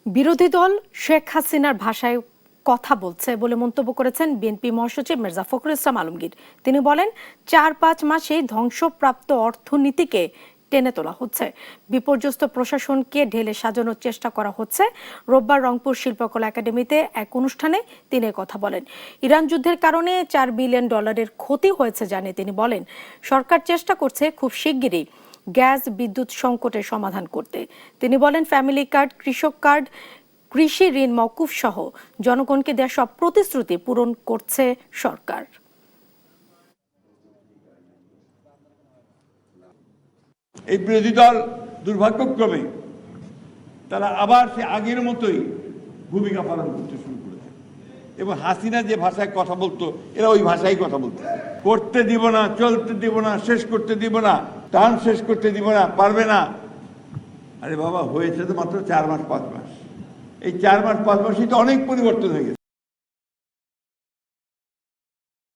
বিরোধী দল শেখ হাসিনার ভাষায় কথা বলছে বলে মন্তব্য করেছেন বিএনপি মহাসচিব মির্জা ফখরুল ইসলাম আলমগীর। তিনি বলেন, ৪-৫ মাসে ধ্বংসপ্রাপ্ত অর্থনীতিকে টেনে তোলা হচ্ছে, বিপর্যস্ত প্রশাসনকে ঢেলে সাজানোর চেষ্টা করা হচ্ছে। রোববার রংপুর শিল্পকলা একাডেমিতে এক অনুষ্ঠানে তিনি কথা বলেন। ইরান যুদ্ধের কারণে $4 বিলিয়ন ক্ষতি হয়েছে জানিয়ে তিনি বলেন, সরকার চেষ্টা করছে খুব শিগগিরই গ্যাস বিদ্যুৎ সংকটের সমাধান করতে। তিনি বলেন, ফ্যামিলি কার্ড, কৃষক কার্ড, কৃষি ঋণ মওকুফ সহ জনগণকে দেওয়া সব প্রতিশ্রুতি পূরণ করছে সরকার। এই বিরোধী দল দুর্ভাগ্যক্রমে তারা আবার সে আগের মতোই ভূমিকা পালন করতে শুরু করেছে এবং হাসিনা যে ভাষায় কথা বলতো এরা ওই ভাষায় কথা বলতো। করতে দিব না, চলতে দিব না, শেষ করতে দিব না, টান শেষ করতে দিব না, পারবে না। আরে বাবা, হয়েছে তো মাত্র 4 মাস 5 মাস। এই 4 মাস 5 মাসই তো অনেক পরিবর্তন হয়ে গেছে।